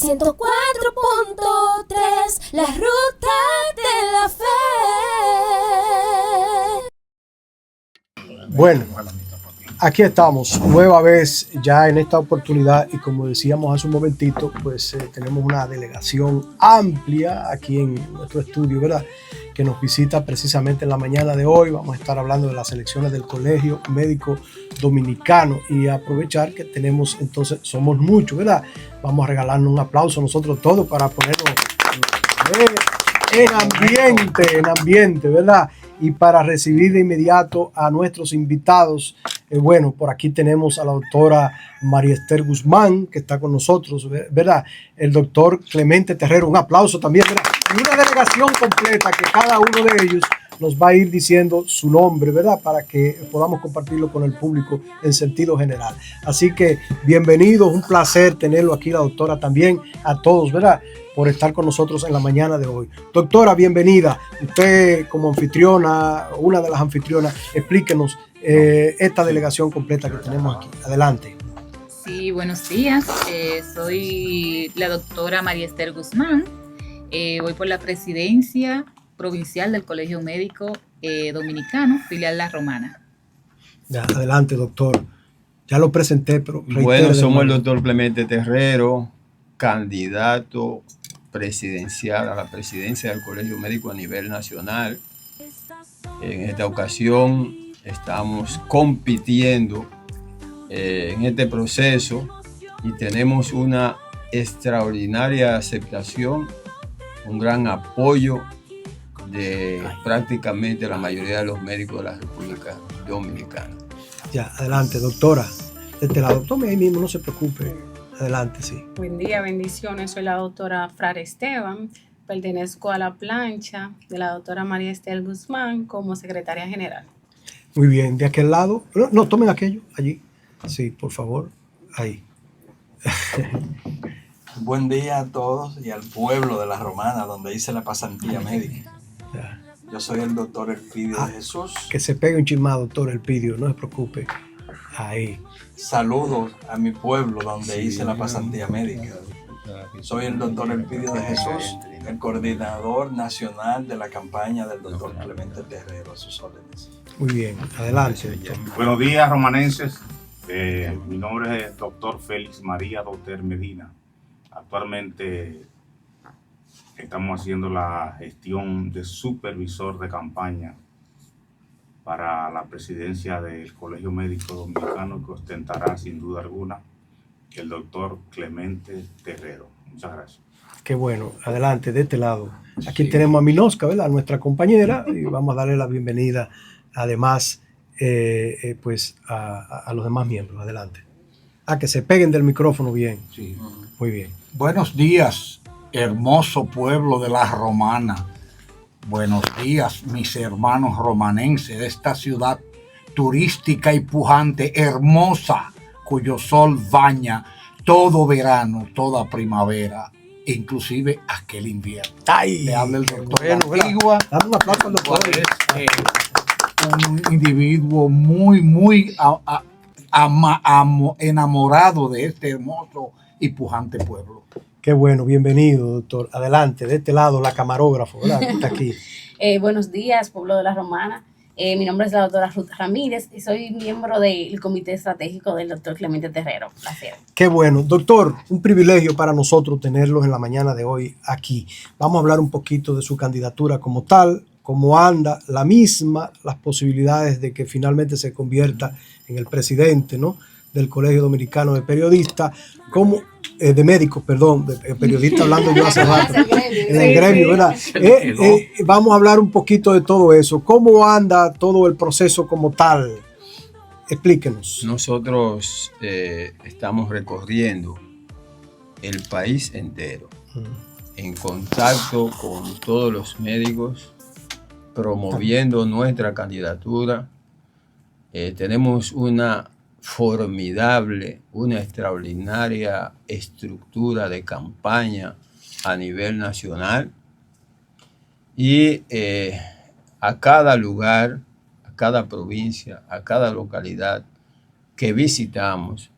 104.3, la ruta de la fe. Bueno, aquí estamos, nueva vez ya en esta oportunidad y como decíamos hace un momentito, pues tenemos una delegación amplia aquí en nuestro estudio, ¿verdad? Que nos visita precisamente en la mañana de hoy. Vamos a estar hablando de las elecciones del Colegio Médico Dominicano y aprovechar que tenemos, entonces, somos muchos, ¿verdad? Vamos a regalarnos un aplauso nosotros todos para ponernos en ambiente, ¿verdad? Y para recibir de inmediato a nuestros invitados, bueno, por aquí tenemos a la doctora María Esther Guzmán, que está con nosotros, ¿verdad? El doctor Clemente Terrero, un aplauso también, ¿verdad? Y una delegación completa que cada uno de ellos nos va a ir diciendo su nombre, ¿verdad? Para que podamos compartirlo con el público en sentido general. Así que bienvenidos, un placer tenerlo aquí, la doctora también, a todos, ¿verdad? Por estar con nosotros en la mañana de hoy. Doctora, bienvenida. Usted como anfitriona, una de las anfitrionas, explíquenos esta delegación completa que tenemos aquí. Adelante. Sí, buenos días. Soy la doctora María Esther Guzmán. Voy por la presidencia provincial del Colegio Médico Dominicano, filial La Romana. Ya, adelante, doctor. Ya lo presenté, pero bueno, somos el doctor Clemente Terrero, candidato presidencial a la presidencia del Colegio Médico a nivel nacional. En esta ocasión estamos compitiendo en este proceso y tenemos una extraordinaria aceptación, un gran apoyo de prácticamente la mayoría de los médicos de la República Dominicana. Ya, adelante, doctora. De este lado, tome ahí mismo, no se preocupe. Adelante, sí. Buen día, bendiciones. Soy la doctora Frare Esteban. Pertenezco a la plancha de la doctora María Esther Guzmán como secretaria general. Muy bien, de aquel lado. No, tomen aquello, allí. Sí, por favor, ahí. Buen día a todos y al pueblo de La Romana, donde hice la pasantía médica. Ya. Yo soy el doctor Elpidio de Jesús. Que se pegue un chismado, doctor Elpidio, no se preocupe. Ahí. Saludos a mi pueblo donde hice la pasantía médica. Soy el doctor Elpidio de Jesús, el coordinador nacional de la campaña del doctor Clemente Terrero, a sus órdenes. Muy bien, adelante. Buenos días, romanenses. Mi nombre es el doctor Félix María Doter Medina. Actualmente estamos haciendo la gestión de supervisor de campaña para la presidencia del Colegio Médico Dominicano, que ostentará sin duda alguna el doctor Clemente Terrero. Muchas gracias. Qué bueno, adelante, de este lado. Aquí tenemos a Minosca, ¿verdad? Nuestra compañera, y vamos a darle la bienvenida, además, pues a los demás miembros. Adelante. Que se peguen del micrófono bien. Sí. Muy bien. Buenos días, hermoso pueblo de La Romana. Buenos días, mis hermanos romanenses de esta ciudad turística y pujante, hermosa, cuyo sol baña todo verano, toda primavera, inclusive aquel invierno. ¡Ay! Le habla el doctor Bueno, Antigua. Dame un aplauso al doctor. Es un individuo muy enamorado de este hermoso y pujante pueblo. Qué bueno, bienvenido, doctor. Adelante, de este lado, la camarógrafo, ¿verdad? Que está aquí. Buenos días, pueblo de La Romana. Mi nombre es la doctora Ruth Ramírez y soy miembro del comité estratégico del doctor Clemente Terrero. Placer. Qué bueno. Doctor, un privilegio para nosotros tenerlos en la mañana de hoy aquí. Vamos a hablar un poquito de su candidatura como tal, cómo anda la misma, las posibilidades de que finalmente se convierta en el presidente, ¿no?, del Colegio Dominicano de Periodistas, como de médicos, perdón, de periodista hablando yo hace rato, en el gremio, ¿verdad? Vamos a hablar un poquito de todo eso. ¿Cómo anda todo el proceso como tal? Explíquenos. Nosotros estamos recorriendo el país entero, en contacto con todos los médicos, promoviendo nuestra candidatura. Tenemos una formidable, una extraordinaria estructura de campaña a nivel nacional y a cada lugar, a cada provincia, a cada localidad que visitamos,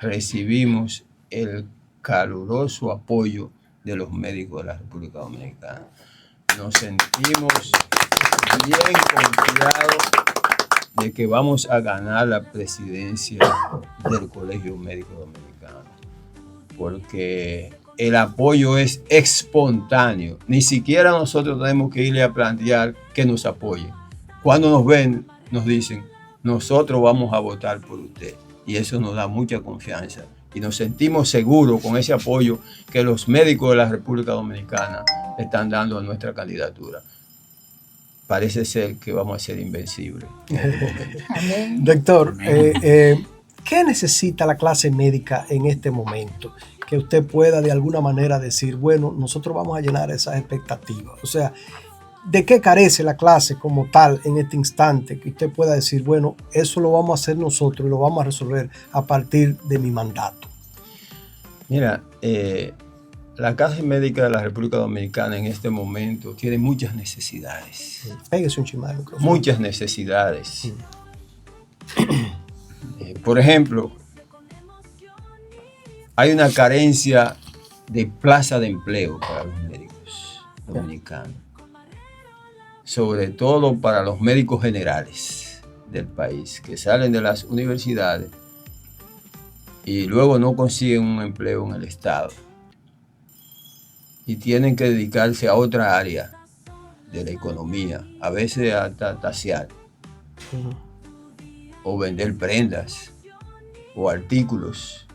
recibimos el caluroso apoyo de los médicos de la República Dominicana. Nos sentimos bien confiados de que vamos a ganar la presidencia del Colegio Médico Dominicano, porque el apoyo es espontáneo. Ni siquiera nosotros tenemos que irle a plantear que nos apoyen. Cuando nos ven, nos dicen, nosotros vamos a votar por usted. Y eso nos da mucha confianza. Y nos sentimos seguros con ese apoyo que los médicos de la República Dominicana están dando a nuestra candidatura. Parece ser que vamos a ser invencibles. Doctor, ¿qué necesita la clase médica en este momento? Que usted pueda de alguna manera decir, bueno, nosotros vamos a llenar esas expectativas. O sea, ¿de qué carece la clase como tal en este instante? Que usted pueda decir, bueno, eso lo vamos a hacer nosotros y lo vamos a resolver a partir de mi mandato. Mira, la clase médica de la República Dominicana en este momento tiene muchas necesidades. Pégase un chimán. Muchas necesidades. Por ejemplo, hay una carencia de plaza de empleo para los médicos dominicanos, sobre todo para los médicos generales del país, que salen de las universidades y luego no consiguen un empleo en el Estado y tienen que dedicarse a otra área de la economía, a veces hasta tasear, o vender prendas o artículos,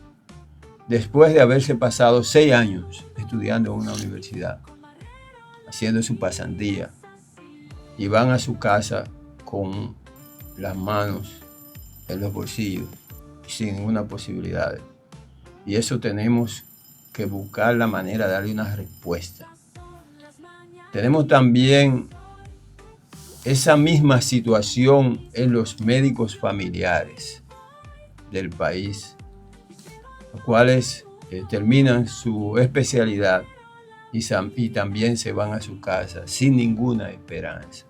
después de haberse pasado 6 años estudiando en una universidad, haciendo su pasantía, y van a su casa con las manos en los bolsillos, sin ninguna posibilidad. Y eso tenemos que buscar la manera de darle una respuesta. Tenemos también esa misma situación en los médicos familiares del país, los cuales terminan su especialidad y también se van a su casa sin ninguna esperanza.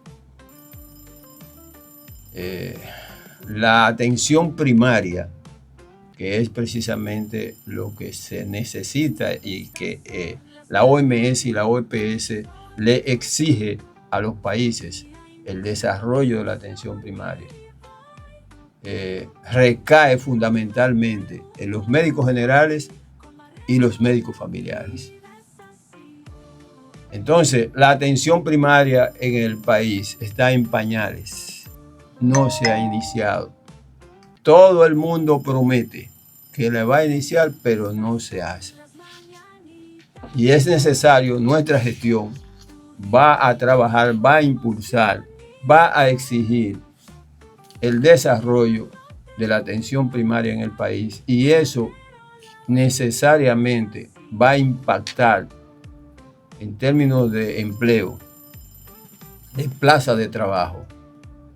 La atención primaria, que es precisamente lo que se necesita y que la OMS y la OPS le exige a los países, el desarrollo de la atención primaria, recae fundamentalmente en los médicos generales y los médicos familiares. Entonces, la atención primaria en el país está en pañales, no se ha iniciado. Todo el mundo promete que le va a iniciar, pero no se hace. Y es necesario, nuestra gestión va a trabajar, va a impulsar, va a exigir el desarrollo de la atención primaria en el país, y eso necesariamente va a impactar en términos de empleo, de plaza de trabajo,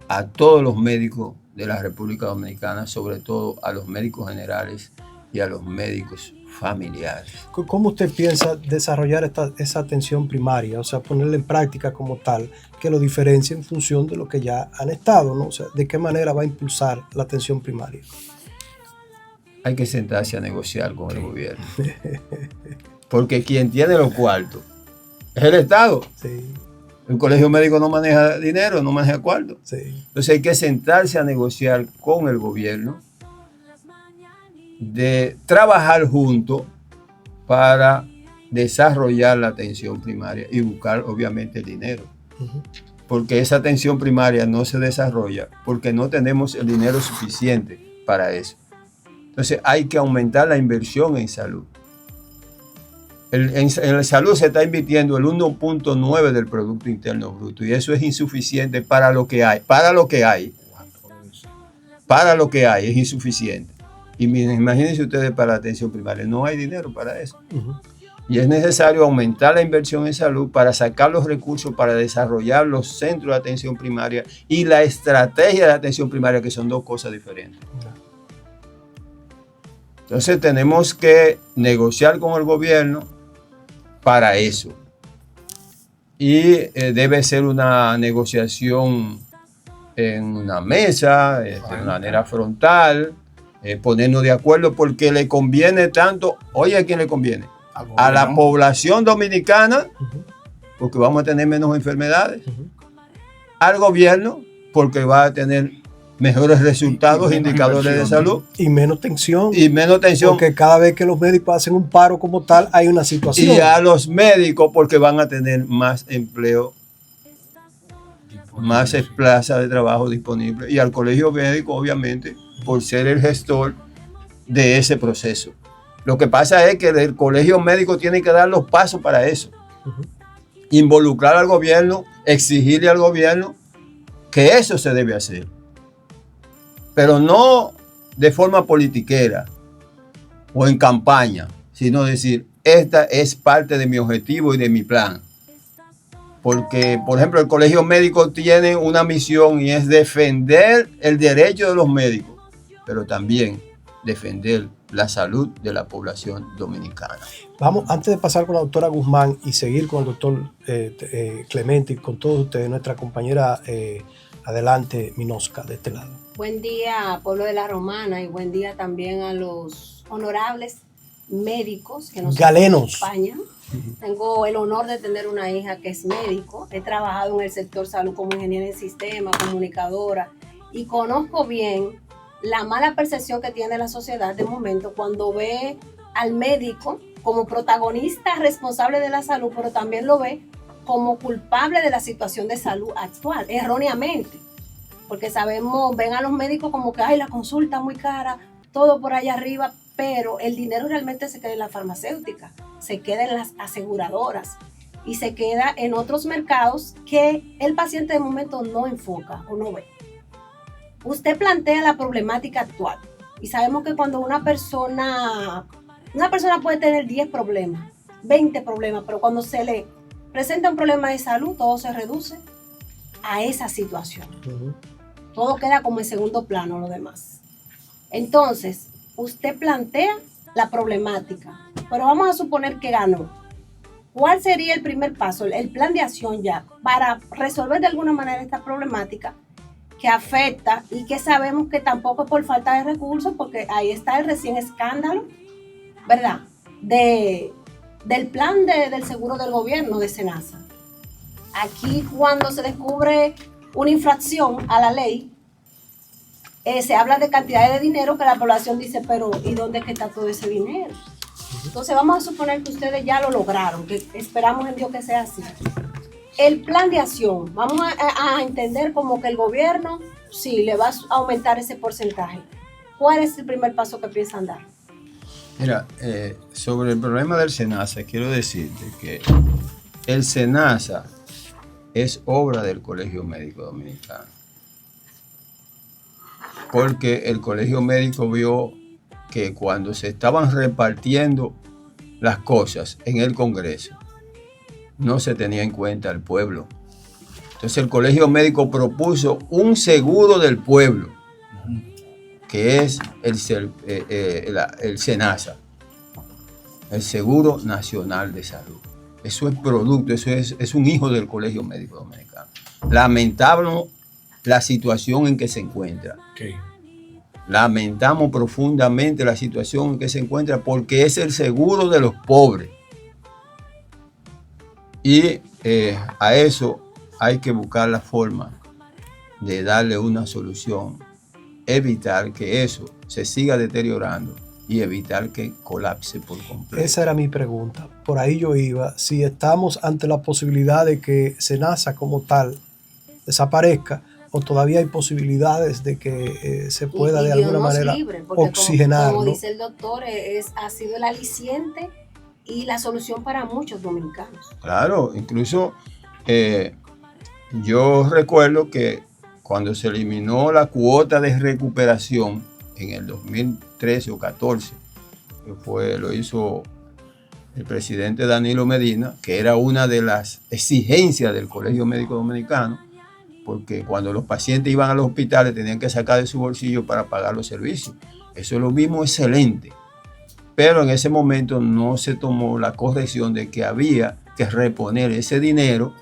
a todos los médicos de la República Dominicana, sobre todo a los médicos generales y a los médicos familiares. ¿Cómo usted piensa desarrollar esa atención primaria? O sea, ponerla en práctica como tal, que lo diferencie en función de lo que ya han estado, ¿no? O sea, ¿de qué manera va a impulsar la atención primaria? Hay que sentarse a negociar con el gobierno. Porque quien tiene los cuartos es el Estado. Sí. El colegio médico no maneja dinero, no maneja cuartos. Sí. Entonces hay que sentarse a negociar con el gobierno, de trabajar juntos para desarrollar la atención primaria y buscar obviamente el dinero. Porque esa atención primaria no se desarrolla porque no tenemos el dinero suficiente para eso. Entonces hay que aumentar la inversión en salud. En la salud se está invirtiendo el 1.9 del Producto Interno Bruto y eso es insuficiente para lo que hay. Para lo que hay es insuficiente. Y imagínense ustedes, para la atención primaria no hay dinero para eso. Y es necesario aumentar la inversión en salud para sacar los recursos para desarrollar los centros de atención primaria y la estrategia de atención primaria, que son dos cosas diferentes. Entonces tenemos que negociar con el gobierno para eso. Y debe ser una negociación en una mesa, de manera frontal, ponernos de acuerdo porque le conviene tanto, oye, ¿a quién le conviene? A la gobierno. población dominicana, porque vamos a tener menos enfermedades, al gobierno, porque va a tener mejores resultados, menos indicadores de inversión, salud Y menos tensión. y menos tensión. Porque cada vez que los médicos hacen un paro como tal, hay una situación. Y a los médicos, porque van a tener más empleo, más plazas de trabajo disponibles. Y al colegio médico, obviamente, por ser el gestor de ese proceso. Lo que pasa es que el colegio médico tiene que dar los pasos para eso. Involucrar al gobierno, exigirle al gobierno que eso se debe hacer. Pero no de forma politiquera o en campaña, sino decir, esta es parte de mi objetivo y de mi plan. Porque, por ejemplo, el colegio médico tiene una misión y es defender el derecho de los médicos, pero también defender la salud de la población dominicana. Vamos, antes de pasar con la doctora Guzmán y seguir con el doctor Clemente y con todos ustedes, nuestra compañera adelante, Minosca, de este lado. Buen día, pueblo de la Romana, y buen día también a los honorables médicos que nos Galenos. acompañan. Tengo el honor de tener una hija que es médico. He trabajado en el sector salud como ingeniera en sistemas, comunicadora, y conozco bien la mala percepción que tiene la sociedad de momento cuando ve al médico como protagonista responsable de la salud, pero también lo ve como culpable de la situación de salud actual, erróneamente. Porque sabemos, ven a los médicos como que, ay, la consulta muy cara, todo por allá arriba, pero el dinero realmente se queda en la farmacéutica, se queda en las aseguradoras y se queda en otros mercados que el paciente de momento no enfoca o no ve. Usted plantea la problemática actual y sabemos que cuando una persona puede tener 10 problemas, 20 problemas, pero cuando se le presenta un problema de salud, todo se reduce a esa situación. Todo queda como en segundo plano, lo demás. Entonces, usted plantea la problemática, pero vamos a suponer que ganó. ¿Cuál sería el primer paso, el plan de acción ya, para resolver de alguna manera esta problemática que afecta y que sabemos que tampoco es por falta de recursos, porque ahí está el recién escándalo, ¿verdad? Del plan del seguro del gobierno de SENASA. Aquí cuando se descubre una infracción a la ley, se habla de cantidades de dinero que la población dice, pero ¿y dónde es que está todo ese dinero? Entonces vamos a suponer que ustedes ya lo lograron, que esperamos en Dios que sea así. El plan de acción, vamos a entender como que el gobierno, sí, le va a aumentar ese porcentaje. ¿Cuál es el primer paso que piensan dar? Mira, sobre el problema del SENASA, quiero decirte que el SENASA es obra del Colegio Médico Dominicano. Porque el Colegio Médico vio que cuando se estaban repartiendo las cosas en el Congreso, no se tenía en cuenta al pueblo. Entonces el Colegio Médico propuso un seguro del pueblo, que es el SENASA, el Seguro Nacional de Salud. Eso es producto, eso es un hijo del Colegio Médico Dominicano. Lamentable la situación en que se encuentra. Okay. Lamentamos profundamente la situación en que se encuentra porque es el seguro de los pobres. Y a eso hay que buscar la forma de darle una solución, evitar que eso se siga deteriorando y evitar que colapse por completo. Esa era mi pregunta, por ahí yo iba, si estamos ante la posibilidad de que SENASA como tal desaparezca, o todavía hay posibilidades de que se pueda de alguna manera oxigenar. Como dice el doctor, ha sido el aliciente y la solución para muchos dominicanos. Claro, incluso yo recuerdo que cuando se eliminó la cuota de recuperación en el 2013 o 14, lo hizo el presidente Danilo Medina, que era una de las exigencias del Colegio Médico Dominicano, porque cuando los pacientes iban a los hospitales tenían que sacar de su bolsillo para pagar los servicios. Eso es lo mismo excelente. Pero en ese momento no se tomó la corrección de que había que reponer ese dinero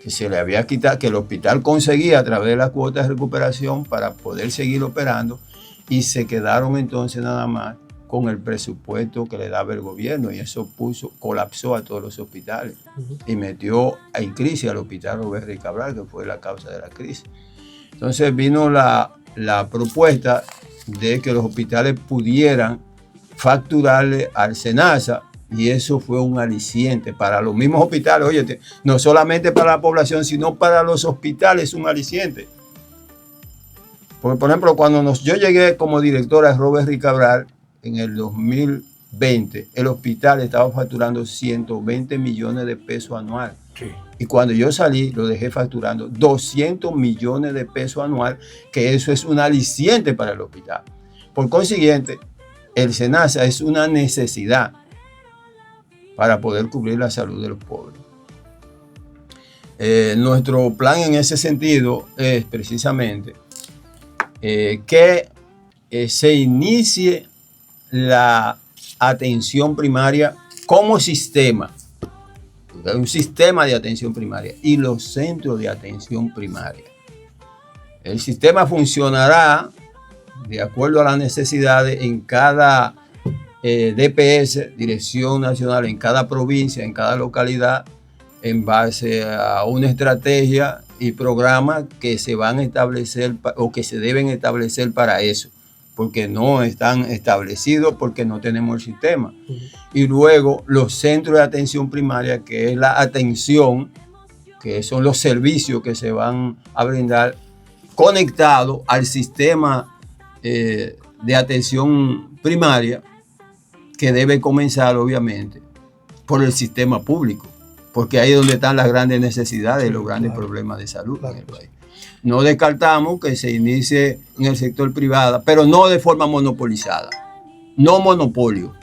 que se le había quitado, que el hospital conseguía a través de la cuota de recuperación para poder seguir operando, y se quedaron entonces nada más con el presupuesto que le daba el gobierno, y eso colapsó a todos los hospitales y metió en crisis al hospital Roberto y Cabral, que fue la causa de la crisis. Entonces vino la propuesta de que los hospitales pudieran facturarle al SENASA, y eso fue un aliciente para los mismos hospitales. Oye, no solamente para la población, sino para los hospitales, un aliciente. Porque, por ejemplo, cuando yo llegué como director a Robert y Cabral en el 2020, el hospital estaba facturando 120 millones de pesos anual. Sí. Y cuando yo salí, lo dejé facturando 200 millones de pesos anual, que eso es un aliciente para el hospital. Por consiguiente, el SENASA es una necesidad para poder cubrir la salud de los pobres. Nuestro plan en ese sentido es precisamente que se inicie la atención primaria como sistema, un sistema de atención primaria y los centros de atención primaria. El sistema funcionará de acuerdo a las necesidades en cada DPS, Dirección Nacional, en cada provincia, en cada localidad, en base a una estrategia y programas que se van a establecer o que se deben establecer para eso, porque no están establecidos, porque no tenemos el sistema. Y luego los centros de atención primaria, que es la atención, que son los servicios que se van a brindar conectados al sistema de atención primaria, que debe comenzar obviamente por el sistema público, porque ahí es donde están las grandes necesidades y los grandes problemas de salud en el país. No descartamos que se inicie en el sector privado, pero no de forma monopolizada, no monopolio,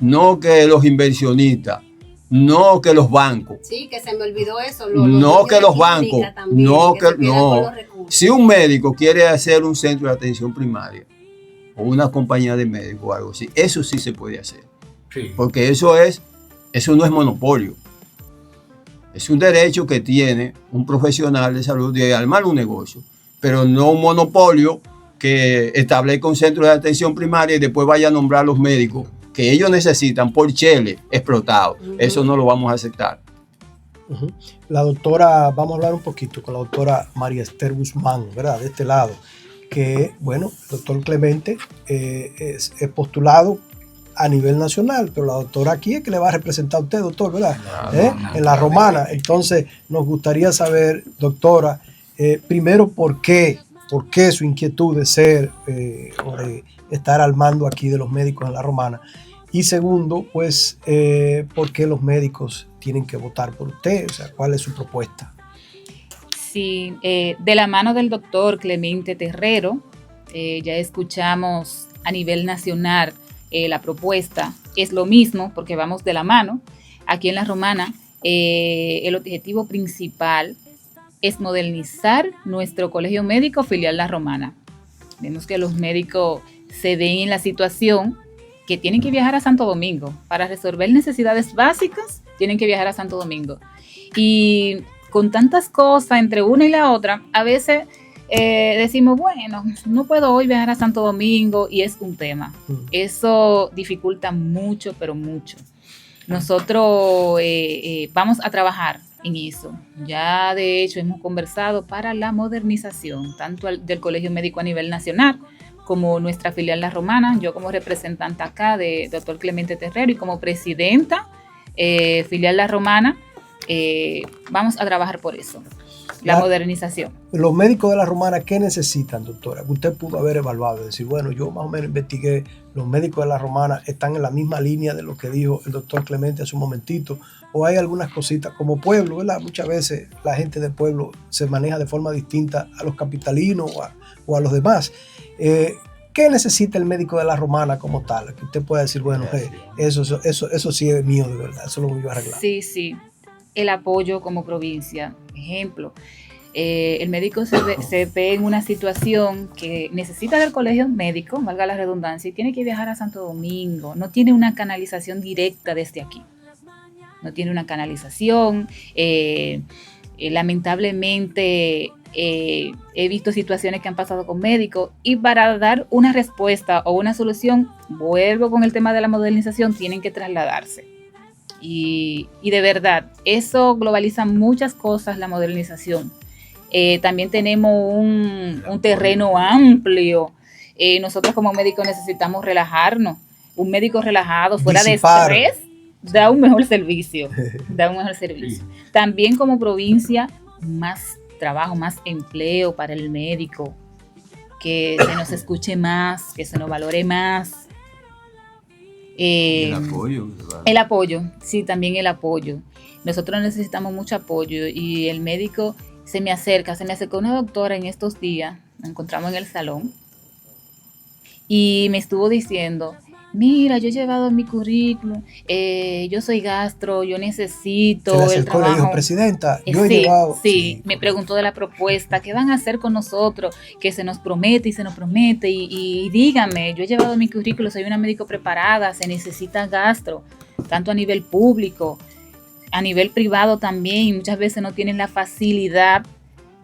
no que los inversionistas, no que los bancos. Sí, que se me olvidó eso. No que los bancos, también, no que no. Si un médico quiere hacer un centro de atención primaria o una compañía de médicos o algo así, eso sí se puede hacer. Sí. Porque eso no es monopolio. Es un derecho que tiene un profesional de salud de armar un negocio, pero no un monopolio que establezca un centro de atención primaria y después vaya a nombrar a los médicos que ellos necesitan por chele explotados. Eso no lo vamos a aceptar. La doctora, vamos a hablar un poquito con la doctora María Esther Guzmán, ¿verdad? De este lado, que, bueno, el doctor Clemente es postulado a nivel nacional, pero la doctora aquí es que le va a representar a usted, doctor, ¿verdad? En la Romana. Entonces, nos gustaría saber, doctora, primero, ¿por qué su inquietud de ser o de estar al mando aquí de los médicos en la Romana? Y segundo, pues, ¿por qué los médicos tienen que votar por usted? O sea, ¿cuál es su propuesta? Sí, de la mano del doctor Clemente Terrero, ya escuchamos a nivel nacional la propuesta. Es lo mismo porque vamos de la mano. Aquí en la Romana, el objetivo principal es modernizar nuestro colegio médico filial La Romana. Vemos que los médicos se ven en la situación que tienen que viajar a Santo Domingo. Para resolver necesidades básicas, tienen que viajar a Santo Domingo. Y con tantas cosas entre una y la otra, a veces decimos, bueno, no puedo hoy viajar a Santo Domingo, y es un tema. Eso dificulta mucho, pero mucho. Nosotros vamos a trabajar en eso. Ya de hecho hemos conversado para la modernización, tanto del Colegio Médico a nivel nacional, como nuestra filial La Romana, yo como representante acá de doctor Clemente Terrero y como presidenta filial La Romana, vamos a trabajar por eso, la modernización. Los médicos de La Romana, ¿qué necesitan, doctora? Usted pudo haber evaluado, decir, bueno, yo más o menos investigué, los médicos de La Romana están en la misma línea de lo que dijo el doctor Clemente hace un momentito, o hay algunas cositas como pueblo, ¿verdad? Muchas veces la gente del pueblo se maneja de forma distinta a los capitalinos o a los demás. ¿Qué necesita el médico de La Romana como tal? Que usted pueda decir, bueno, eso sí es mío de verdad, eso lo voy a arreglar. Sí. El apoyo como provincia. Ejemplo, el médico se ve en una situación que necesita del colegio médico, valga la redundancia, y tiene que viajar a Santo Domingo. No tiene una canalización directa desde aquí. No tiene una canalización. Lamentablemente, he visto situaciones que han pasado con médicos y para dar una respuesta o una solución, vuelvo con el tema de la modernización, tienen que trasladarse. Y de verdad, eso globaliza muchas cosas, la modernización. También tenemos un terreno amplio. Nosotros como médicos necesitamos relajarnos. Un médico relajado, fuera Disipar. de estrés, da un mejor servicio. También como provincia, más trabajo, más empleo para el médico, que se nos escuche más, que se nos valore más. El apoyo. El apoyo, sí, también el apoyo. Nosotros necesitamos mucho apoyo y el médico se me acercó una doctora en estos días, nos encontramos en el salón y me estuvo diciendo, mira, yo he llevado mi currículum, yo soy gastro, yo necesito Se le el acercó, le trabajo. dijo, presidenta, yo he Sí, llevado. sí, me preguntó de la propuesta, ¿qué van a hacer con nosotros? Que se nos promete y se nos promete y dígame, yo he llevado mi currículum, soy una médico preparada, se necesita gastro, tanto a nivel público, a nivel privado también, y muchas veces no tienen la facilidad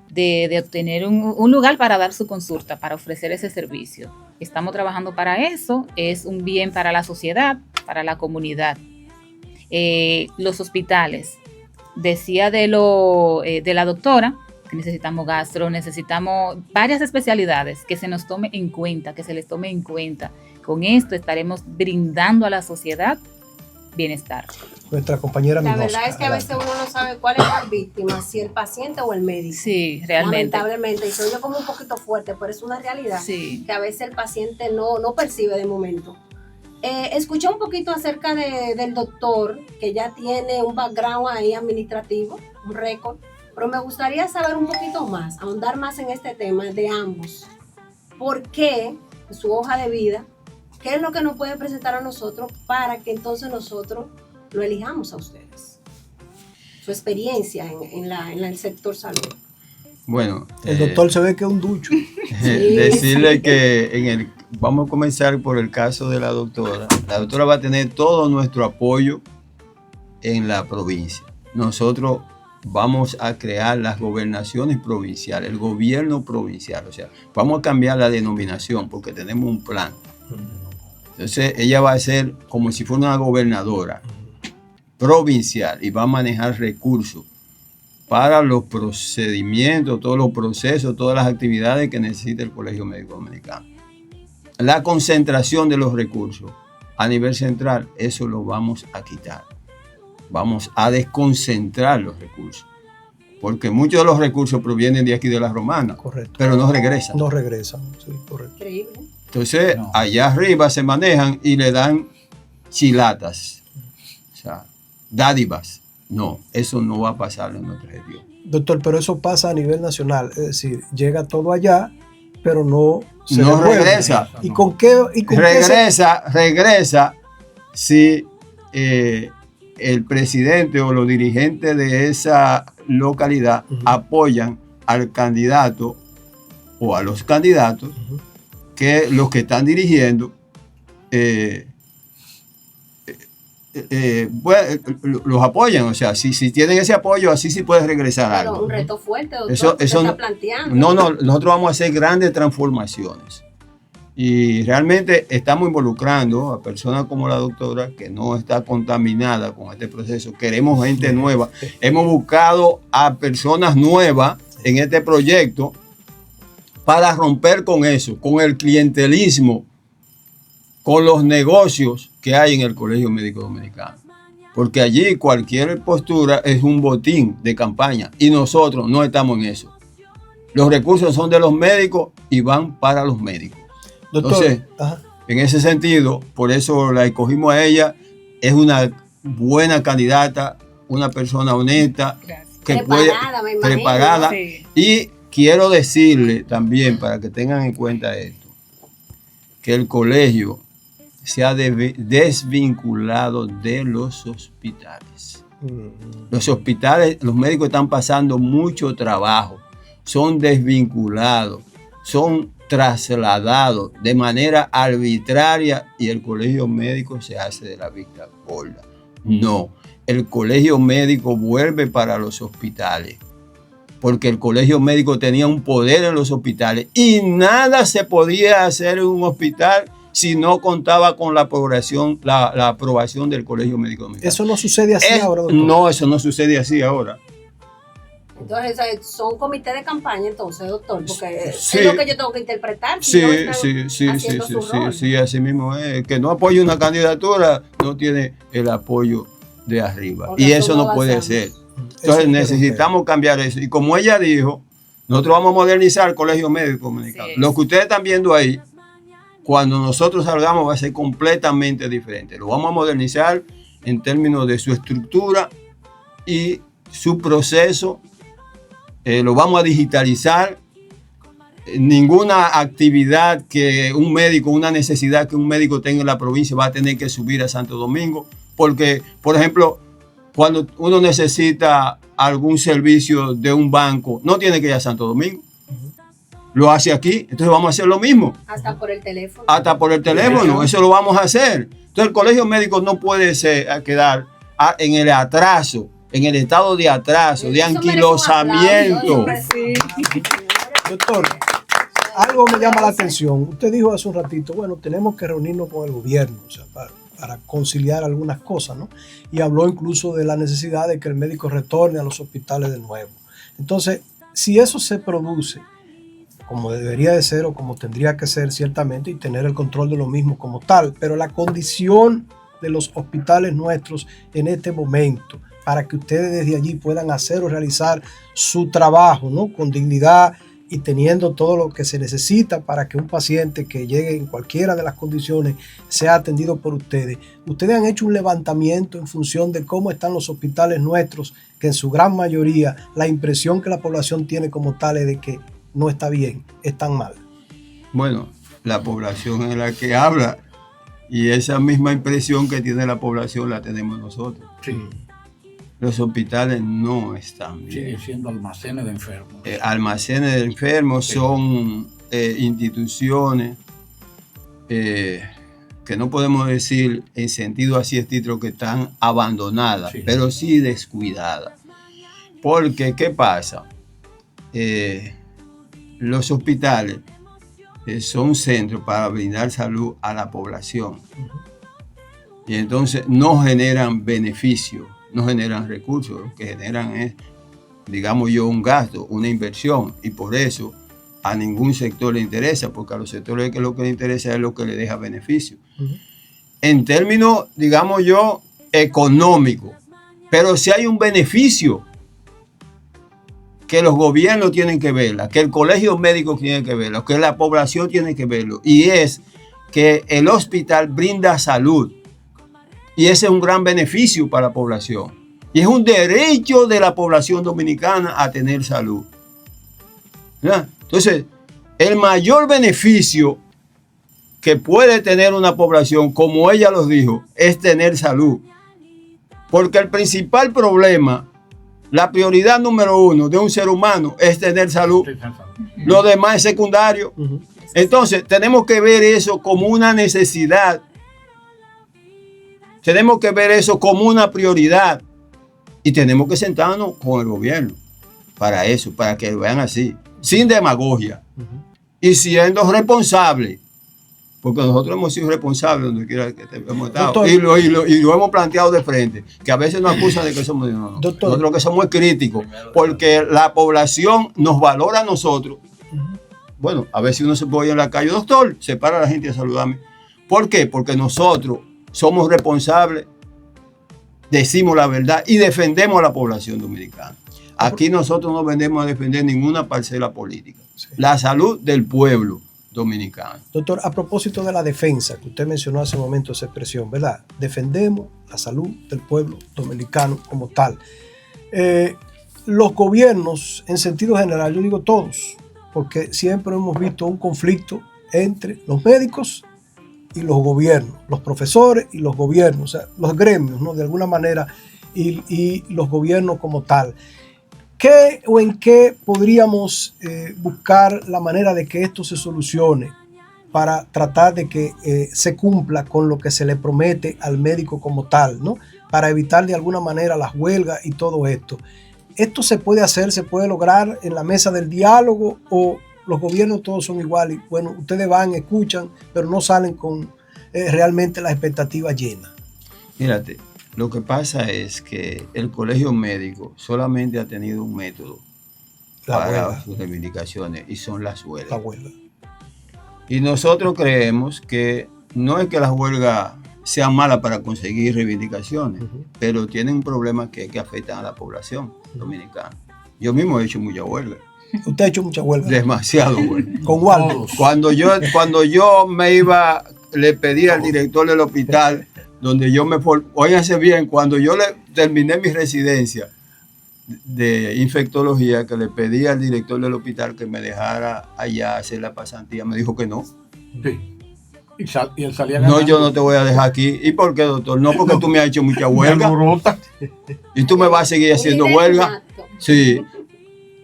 de obtener un lugar para dar su consulta, para ofrecer ese servicio. Estamos trabajando para eso, es un bien para la sociedad, para la comunidad. Los hospitales, decía de la doctora, que necesitamos gastro, necesitamos varias especialidades que se nos tome en cuenta, que se les tome en cuenta. Con esto estaremos brindando a la sociedad bienestar. Nuestra compañera La Mimosa, verdad es que a veces uno no sabe cuál es la víctima, si el paciente o el médico. Sí, realmente. Lamentablemente, y soy yo como un poquito fuerte, pero es una realidad Sí. que a veces el paciente no percibe de momento. Escuché un poquito acerca del doctor, que ya tiene un background ahí administrativo, un récord, pero me gustaría saber un poquito más, ahondar más en este tema de ambos. ¿Por qué en su hoja de vida? ¿Qué es lo que nos pueden presentar a nosotros para que entonces nosotros lo elijamos a ustedes? Su experiencia en el sector salud. Bueno, el doctor se ve que es un ducho. decirle que vamos a comenzar por el caso de la doctora. La doctora va a tener todo nuestro apoyo en la provincia. Nosotros vamos a crear las gobernaciones provinciales, el gobierno provincial. O sea, vamos a cambiar la denominación porque tenemos un plan. Entonces ella va a ser como si fuera una gobernadora provincial y va a manejar recursos para los procedimientos, todos los procesos, todas las actividades que necesita el Colegio Médico Dominicano. La concentración de los recursos a nivel central, eso lo vamos a quitar. Vamos a desconcentrar los recursos, porque muchos de los recursos provienen de aquí de la Romana, Correcto. pero no regresan. No regresan, sí, correcto. Increíble. Entonces, allá arriba se manejan y le dan chilatas, o sea, dádivas. No, eso no va a pasar en nuestra región. Doctor, pero eso pasa a nivel nacional, es decir, llega todo allá, pero no se No devuelve. regresa. ¿Y con qué? Regresa si el presidente o los dirigentes de esa localidad apoyan al candidato o a los candidatos que los que están dirigiendo los apoyan. O sea, si tienen ese apoyo, así sí puede regresar Pero algo. un reto fuerte, doctor, Eso que está no, planteando. no, nosotros vamos a hacer grandes transformaciones. Y realmente estamos involucrando a personas como la doctora que no está contaminada con este proceso. Queremos gente nueva. Hemos buscado a personas nuevas en este proyecto para romper con eso, con el clientelismo, con los negocios que hay en el Colegio Médico Dominicano. Porque allí cualquier postura es un botín de campaña y nosotros no estamos en eso. Los recursos son de los médicos y van para los médicos. Doctor, Entonces, en ese sentido, por eso la escogimos a ella. Es una buena candidata, una persona honesta, que Preparada, me imagino. preparada. Sí. Y quiero decirle también, para que tengan en cuenta esto, que el colegio se ha desvinculado de los hospitales. Los hospitales, los médicos están pasando mucho trabajo, son desvinculados, son trasladados de manera arbitraria y el colegio médico se hace de la vista gorda. No, el colegio médico vuelve para los hospitales porque el colegio médico tenía un poder en los hospitales y nada se podía hacer en un hospital si no contaba con la aprobación del colegio médico dominicano. Eso no sucede así ahora, doctor. No, eso no sucede así ahora. Entonces, son comités de campaña, entonces, doctor, porque Sí. es lo que yo tengo que interpretar. Sí, si no está sí, haciendo su rol. así mismo es. El que no apoya una candidatura no tiene el apoyo de arriba. Porque Y eso eso no no puede hacemos. ser. Entonces necesitamos cambiar eso. Y como ella dijo, nosotros vamos a modernizar el colegio médico dominicano. Sí. Lo que ustedes están viendo ahí, cuando nosotros salgamos va a ser completamente diferente. Lo vamos a modernizar en términos de su estructura y su proceso. Lo vamos a digitalizar. Ninguna actividad que un médico, una necesidad que un médico tenga en la provincia va a tener que subir a Santo Domingo, porque, por ejemplo, cuando uno necesita algún servicio de un banco, no tiene que ir a Santo Domingo, lo hace aquí. Entonces vamos a hacer lo mismo, Hasta por el teléfono. hasta por el teléfono, eso lo vamos a hacer. Entonces el colegio médico no puede quedar en el atraso, en el estado de atraso, de Eso merece un anquilosamiento. aplauso, sí. Doctor, algo me llama la atención. Usted dijo hace un ratito, bueno, tenemos que reunirnos con el gobierno, o sea, para conciliar algunas cosas, ¿no? Y habló incluso de la necesidad de que el médico retorne a los hospitales de nuevo. Entonces, si eso se produce, como debería de ser o como tendría que ser ciertamente, y tener el control de lo mismo como tal, pero la condición de los hospitales nuestros en este momento, para que ustedes desde allí puedan hacer o realizar su trabajo, ¿no? Con dignidad y teniendo todo lo que se necesita para que un paciente que llegue en cualquiera de las condiciones sea atendido por ustedes. Ustedes han hecho un levantamiento en función de cómo están los hospitales nuestros, que en su gran mayoría la impresión que la población tiene como tal es de que no está bien, están mal. Bueno, la población es la que habla y esa misma impresión que tiene la población la tenemos nosotros. Sí, Los hospitales no están bien. siguen siendo almacenes de enfermos. Almacenes de enfermos son instituciones que no podemos decir en sentido así estricto que están abandonadas, Sí. pero sí descuidadas. Porque, ¿qué pasa? Los hospitales son centros para brindar salud a la población. Y entonces no generan beneficios, no generan recursos, lo que generan es, digamos yo, un gasto, una inversión, y por eso a ningún sector le interesa, porque a los sectores que lo que le interesa es lo que le deja beneficio. En términos, digamos yo, económicos, pero si hay un beneficio que los gobiernos tienen que verla, que el colegio médico tiene que verlo, que la población tiene que verlo, y es que el hospital brinda salud. Y ese es un gran beneficio para la población. Y es un derecho de la población dominicana a tener salud. ¿Ya? Entonces, el mayor beneficio que puede tener una población, como ella los dijo, es tener salud. Porque el principal problema, la prioridad número uno de un ser humano es tener salud. Lo demás es secundario. Entonces, tenemos que ver eso como una necesidad. Tenemos que ver eso como una prioridad y tenemos que sentarnos con el gobierno para eso, para que lo vean así, sin demagogia y siendo responsables, porque nosotros hemos sido responsables donde quiera que hemos estado y lo hemos planteado de frente, que a veces nos acusan de que somos, no. Nosotros lo que somos es críticos, porque la población nos valora a nosotros. Bueno, a veces uno se puede ir en la calle, doctor, se para la gente a saludarme. ¿Por qué? Porque nosotros somos responsables, decimos la verdad y defendemos a la población dominicana. Aquí nosotros no venimos a defender ninguna parcela política. Sí. La salud del pueblo dominicano. Doctor, a propósito de la defensa, que usted mencionó hace un momento esa expresión, ¿verdad? Defendemos la salud del pueblo dominicano como tal. Los gobiernos, en sentido general, yo digo todos, porque siempre hemos visto un conflicto entre los médicos y los gobiernos, los profesores y los gobiernos, o sea, los gremios, ¿no? De alguna manera, y los gobiernos como tal. ¿Qué o en qué podríamos buscar la manera de que esto se solucione para tratar de que se cumpla con lo que se le promete al médico como tal, ¿no? Para evitar de alguna manera las huelgas y todo esto? ¿Esto se puede hacer, se puede lograr en la mesa del diálogo o los gobiernos todos son iguales? Bueno, ustedes van, escuchan, pero no salen con realmente las expectativas llenas. Mírate, lo que pasa es que el colegio médico solamente ha tenido un método para sus reivindicaciones y son las huelgas. La huelga. Y nosotros creemos que no es que las huelgas sean malas para conseguir reivindicaciones, pero tienen un problema que afectan a la población dominicana. Yo mismo he hecho mucha huelga. ¿Usted ha hecho mucha huelga? Demasiado huelga. ¿Con Waldo? Cuando yo me iba, le pedí al director del hospital, donde yo óiganse bien, cuando yo terminé mi residencia de infectología, que le pedí al director del hospital que me dejara allá hacer la pasantía, me dijo que no. Sí. Y él salía ganando. No, yo no te voy a dejar aquí. ¿Y por qué, doctor? No, porque tú me has hecho mucha huelga. Y tú me vas a seguir haciendo huelga. Sí.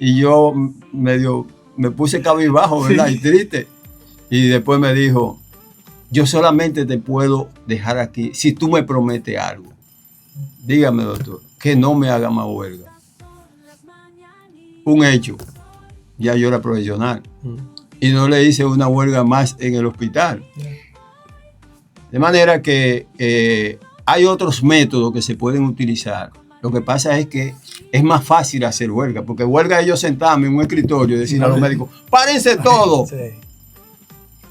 Y yo me puse cabizbajo, ¿verdad? Y triste. Y después me dijo, yo solamente te puedo dejar aquí si tú me prometes algo. Dígame, doctor, que no me haga más huelga. Un hecho. Ya yo era profesional. Y no le hice una huelga más en el hospital. De manera que hay otros métodos que se pueden utilizar. Lo que pasa es que es más fácil hacer huelga, porque huelga ellos sentarme en un escritorio y decir a los médicos, párense todo. Sí.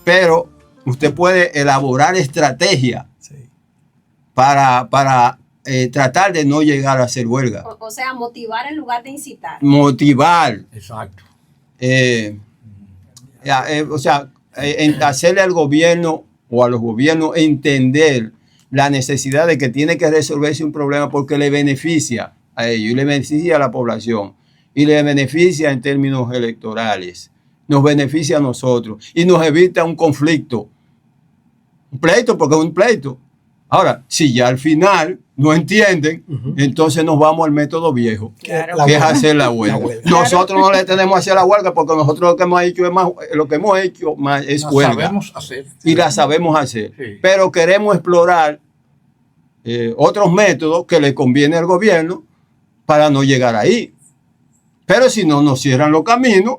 Pero usted puede elaborar estrategias para tratar de no llegar a hacer huelga. O sea, motivar en lugar de incitar. Motivar. Exacto. O sea, hacerle al gobierno o a los gobiernos entender la necesidad de que tiene que resolverse un problema porque le beneficia a ellos y le beneficia a la población y le beneficia en términos electorales, nos beneficia a nosotros y nos evita un conflicto, un pleito, porque es un pleito. Ahora, si ya al final no entienden, entonces nos vamos al método viejo, Claro. que es hacer la huelga. Nosotros no le tenemos que hacer la huelga porque nosotros lo que hemos hecho es huelga. Sabemos hacer. Y la sabemos hacer. Sí. Pero queremos explorar otros métodos que le conviene al gobierno para no llegar ahí. Pero si no nos cierran los caminos,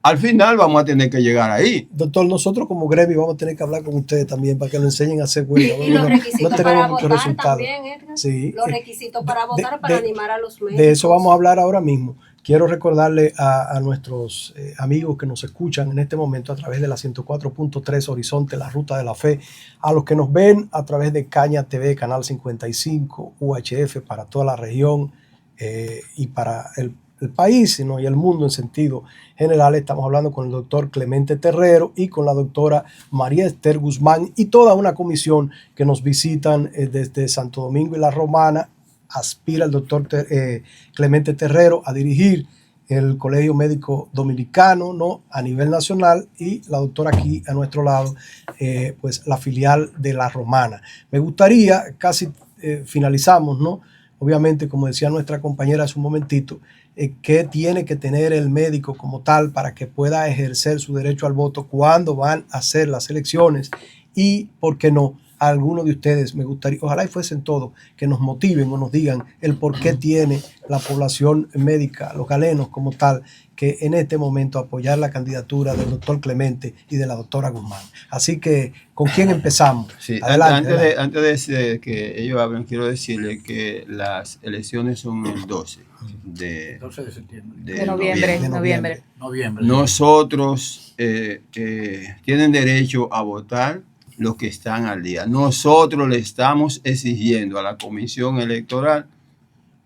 al final vamos a tener que llegar ahí. Doctor, nosotros como gremio vamos a tener que hablar con ustedes también para que nos enseñen a hacer huelga. Y los requisitos para votar resultados. también, Edgar. Sí. Los requisitos para votar para animar a los médicos. De eso vamos a hablar ahora mismo. Quiero recordarle a nuestros amigos que nos escuchan en este momento a través de la 104.3 Horizonte, la Ruta de la Fe, a los que nos ven a través de Caña TV, Canal 55, UHF para toda la región y para el país, sino y el mundo en sentido general. Estamos hablando con el doctor Clemente Terrero y con la doctora María Esther Guzmán y toda una comisión que nos visitan desde Santo Domingo y La Romana. Aspira el doctor Clemente Terrero a dirigir el Colegio Médico Dominicano, ¿no?, a nivel nacional, y la doctora aquí a nuestro lado, pues la filial de La Romana. Me gustaría, casi finalizamos, ¿no? Obviamente, como decía nuestra compañera hace un momentito, ¿qué tiene que tener el médico como tal para que pueda ejercer su derecho al voto cuando van a hacer las elecciones? Y, ¿por qué no? A algunos de ustedes me gustaría, ojalá y fuesen todos, que nos motiven o nos digan el por qué tiene la población médica, los galenos como tal, que en este momento apoyar la candidatura del doctor Clemente y de la doctora Guzmán. Así que, ¿con quién empezamos? Sí, Adelante, antes de que ellos hablen, quiero decirles que las elecciones son el 12 de septiembre. De noviembre. Nosotros tienen derecho a votar los que están al día. Nosotros le estamos exigiendo a la Comisión Electoral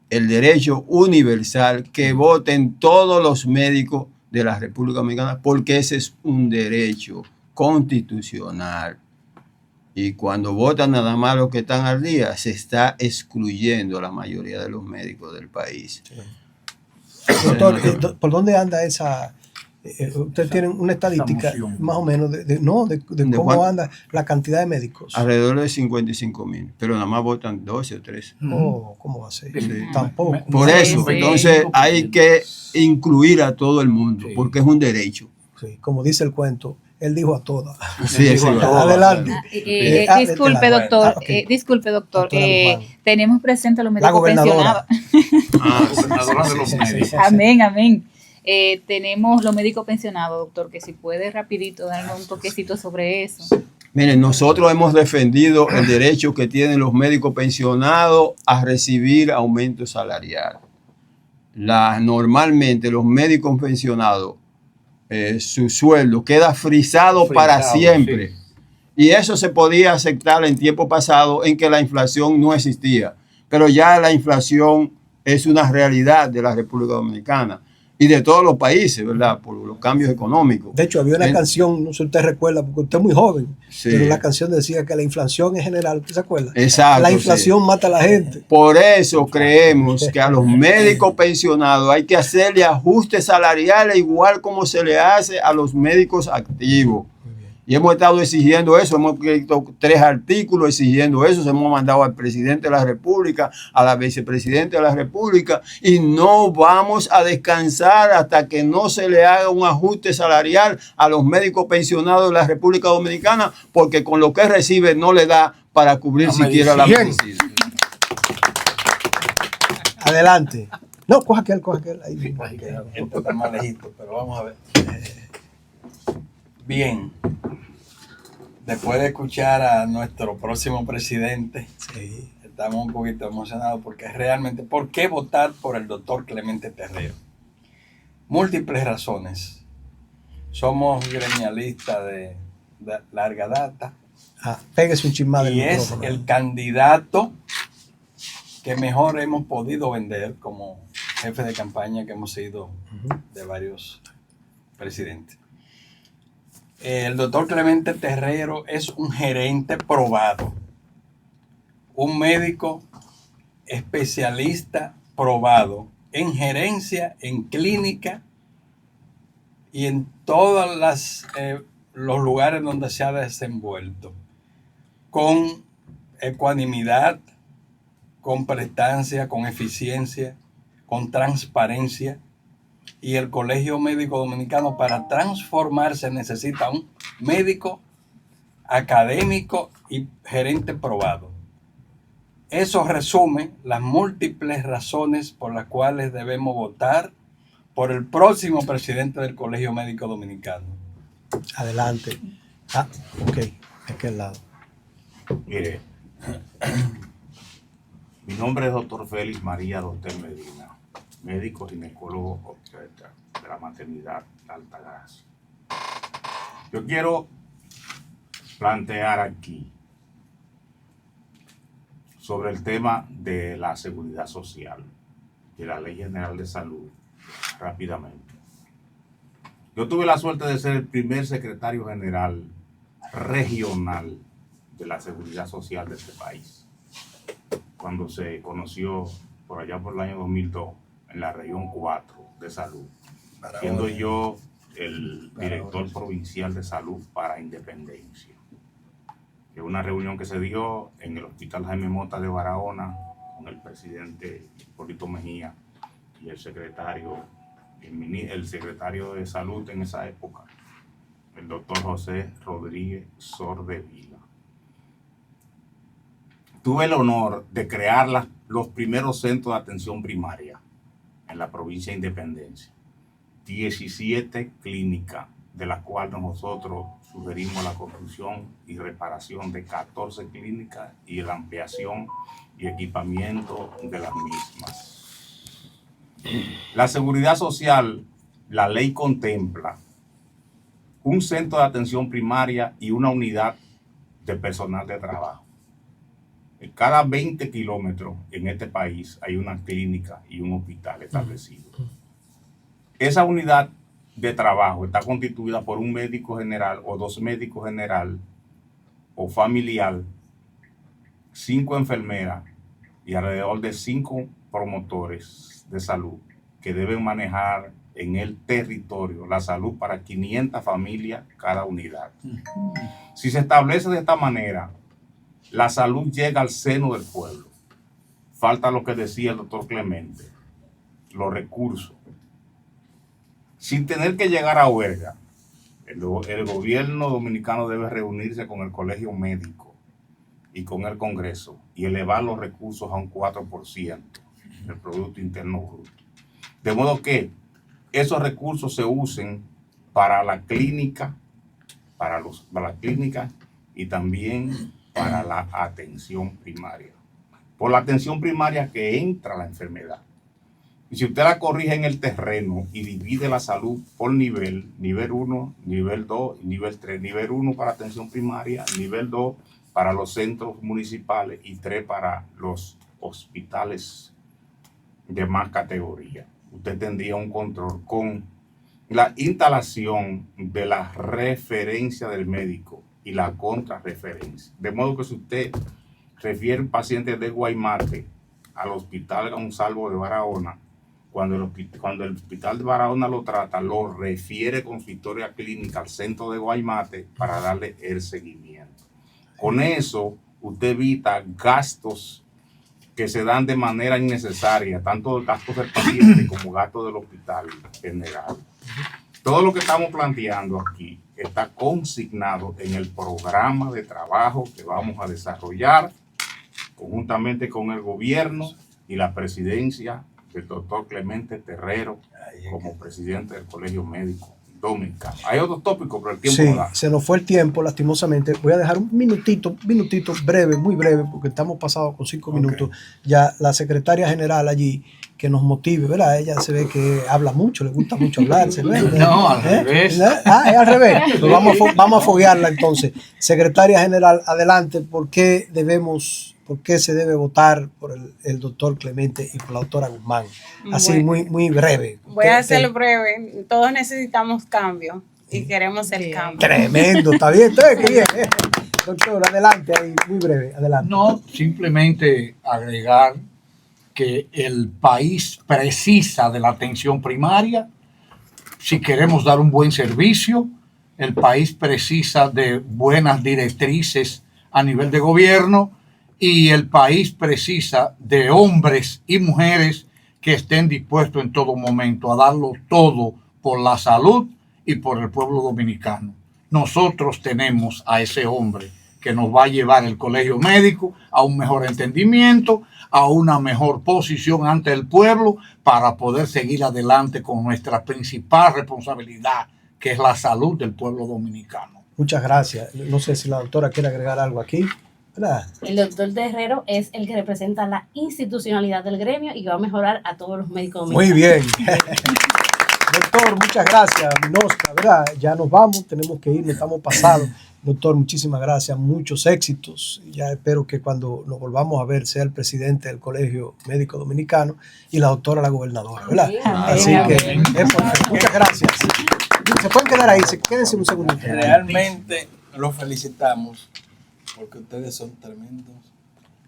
el derecho universal que voten todos los médicos de la República Dominicana, porque ese es un derecho constitucional. Y cuando votan nada más los que están al día, se está excluyendo a la mayoría de los médicos del país. Doctor, ¿por dónde anda esa? Ustedes tienen una estadística más o menos de cómo anda la cantidad de médicos. Alrededor de 55,000, pero nada más votan 12 o 13. Oh, ¿cómo va a ser? Sí. Tampoco. Por eso, entonces hay que incluir a todo el mundo, porque es un derecho. Sí, como dice el cuento, él dijo a todas. Sí, Adelante. Disculpe, doctor. Okay. Disculpe, doctor. Doctora Guzmán. Tenemos presente a los La médicos gobernadora. pensionados. Gobernadora de los médicos. Amén, amén. Tenemos los médicos pensionados, doctor, que si puede rapidito darnos un toquecito sobre eso. Miren, nosotros hemos defendido el derecho que tienen los médicos pensionados a recibir aumento salarial. Normalmente los médicos pensionados, su sueldo queda frisado para siempre. Sí. Y eso se podía aceptar en tiempo pasado en que la inflación no existía. Pero ya la inflación es una realidad de la República Dominicana y de todos los países, ¿verdad? Por los cambios económicos. De hecho, había una canción, no sé si usted recuerda, porque usted es muy joven, sí, pero la canción decía que la inflación es general, ¿usted se acuerda? Exacto. La inflación mata a la gente. Por eso creemos que a los médicos pensionados hay que hacerle ajustes salariales igual como se le hace a los médicos activos. Y hemos estado exigiendo eso, hemos escrito 3 artículos exigiendo eso, se hemos mandado al presidente de la República, a la vicepresidenta de la República, y no vamos a descansar hasta que no se le haga un ajuste salarial a los médicos pensionados de la República Dominicana, porque con lo que recibe no le da para cubrir siquiera la medicina. Adelante. No, coja aquel. Ahí. Esto está más lejito, pero vamos a ver. Bien, después de escuchar a nuestro próximo presidente, sí, estamos un poquito emocionados porque realmente, ¿por qué votar por el doctor Clemente Terrero? Múltiples razones. Somos gremialistas de larga data. Pégase un chismado. Y es el candidato que mejor hemos podido vender como jefe de campaña que hemos sido de varios presidentes. El doctor Clemente Terrero es un gerente probado, un médico especialista probado en gerencia, en clínica y en todos los lugares donde se ha desenvuelto, con ecuanimidad, con prestancia, con eficiencia, con transparencia. Y el Colegio Médico Dominicano, para transformarse, necesita un médico académico y gerente probado. Eso resume las múltiples razones por las cuales debemos votar por el próximo presidente del Colegio Médico Dominicano. Adelante. Ok, de aquel lado. Mire, mi nombre es doctor Félix María Dotermedina, médico ginecólogo obstetra de la maternidad Altagracia. Yo quiero plantear aquí sobre el tema de la seguridad social y la Ley General de Salud rápidamente. Yo tuve la suerte de ser el primer secretario general regional de la seguridad social de este país, cuando se conoció por allá por el año 2002 en la región 4 de salud, siendo yo el director provincial de salud para Independencia. Es una reunión que se dio en el Hospital Jaime Mota de Barahona con el presidente Hipólito Mejía y el secretario de salud en esa época, el doctor José Rodríguez Sordevila. Tuve el honor de crear los primeros centros de atención primaria en la provincia de Independencia. 17 clínicas, de las cuales nosotros sugerimos la construcción y reparación de 14 clínicas y la ampliación y equipamiento de las mismas. La seguridad social, la ley contempla un centro de atención primaria y una unidad de personal de trabajo. En cada 20 kilómetros en este país hay una clínica y un hospital establecido. Esa unidad de trabajo está constituida por un médico general o 2 médicos general o familiar, 5 enfermeras y alrededor de 5 promotores de salud que deben manejar en el territorio la salud para 500 familias cada unidad. Si se establece de esta manera, la salud llega al seno del pueblo. Falta lo que decía el doctor Clemente, los recursos. Sin tener que llegar a huelga, el gobierno dominicano debe reunirse con el colegio médico y con el Congreso y elevar los recursos a un 4%. el Producto Interno Bruto. De modo que esos recursos se usen para la clínica, para la clínica y también para la atención primaria. Por la atención primaria que entra la enfermedad. Y si usted la corrige en el terreno y divide la salud por nivel 1, nivel 2 y nivel 3, nivel 1 para atención primaria, nivel 2 para los centros municipales y 3 para los hospitales de más categoría, usted tendría un control con la instalación de la referencia del médico y la contrarreferencia. De modo que si usted refiere un paciente de Guaymate al Hospital Gonzalo de Barahona, cuando el Hospital de Barahona lo trata, lo refiere con su historia clínica al centro de Guaymate para darle el seguimiento. Con eso, usted evita gastos que se dan de manera innecesaria, tanto gastos del paciente como gastos del hospital general. Todo lo que estamos planteando aquí está consignado en el programa de trabajo que vamos a desarrollar conjuntamente con el gobierno y la presidencia del doctor Clemente Terrero como presidente del Colegio Médico Dominicano. Hay otros tópicos, pero el tiempo no da. Se nos fue el tiempo, lastimosamente. Voy a dejar un minutito breve, muy breve, porque estamos pasados con 5 minutos. Ya la secretaria general allí, que nos motive, ¿verdad? Ella se ve que habla mucho, le gusta mucho hablar. ¿Se ve? No, al revés. Ah, es al revés. Pues vamos a foguearla entonces. Secretaria general, adelante. ¿Por qué se debe votar por el doctor Clemente y por la doctora Guzmán? Así, Bueno, muy breve. voy a hacerlo breve. Todos necesitamos cambio y queremos el cambio. Tremendo, está bien, qué bien. Doctor, adelante, ahí, muy breve, adelante. No, simplemente agregar que el país precisa de la atención primaria. Si queremos dar un buen servicio, el país precisa de buenas directrices a nivel de gobierno y el país precisa de hombres y mujeres que estén dispuestos en todo momento a darlo todo por la salud y por el pueblo dominicano. Nosotros tenemos a ese hombre que nos va a llevar el colegio médico a un mejor entendimiento, a una mejor posición ante el pueblo para poder seguir adelante con nuestra principal responsabilidad, que es la salud del pueblo dominicano. Muchas gracias. No sé si la doctora quiere agregar algo aquí, ¿verdad? El doctor Terrero es el que representa la institucionalidad del gremio y que va a mejorar a todos los médicos dominicanos. Muy bien. Doctor, muchas gracias, Minosca, ¿verdad? Ya nos vamos, tenemos que ir, estamos pasados. Doctor, muchísimas gracias, muchos éxitos. Ya espero que cuando nos volvamos a ver sea el presidente del Colegio Médico Dominicano y la doctora la gobernadora, ¿verdad? Así que es perfecto. Muchas gracias. Se pueden quedar ahí, quédense un segundito. Realmente los felicitamos porque ustedes son tremendos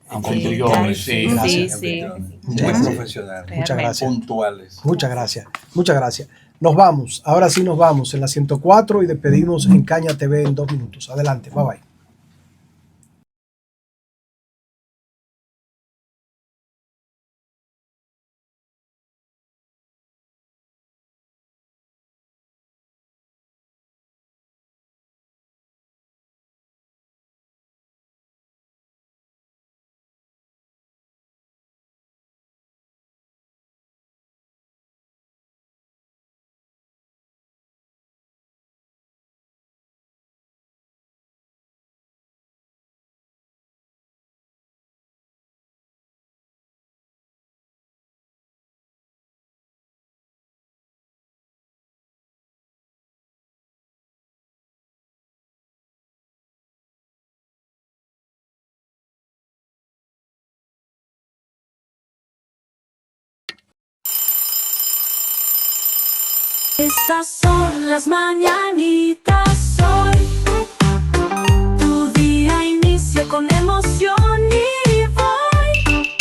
Anfitriones, sí. Muy profesionales, Muchas gracias. puntuales. Muchas gracias, muchas gracias. Nos vamos, ahora sí nos vamos en la 104 y despedimos en Caña TV en 2 minutos. Adelante, bye bye. Estas son las mañanitas hoy. Tu día inicia con emoción y voy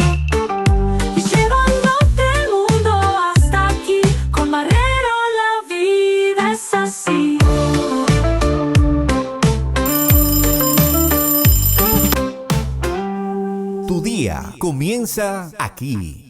llevándote el mundo hasta aquí. Con Marrero la vida es así. Tu día comienza aquí.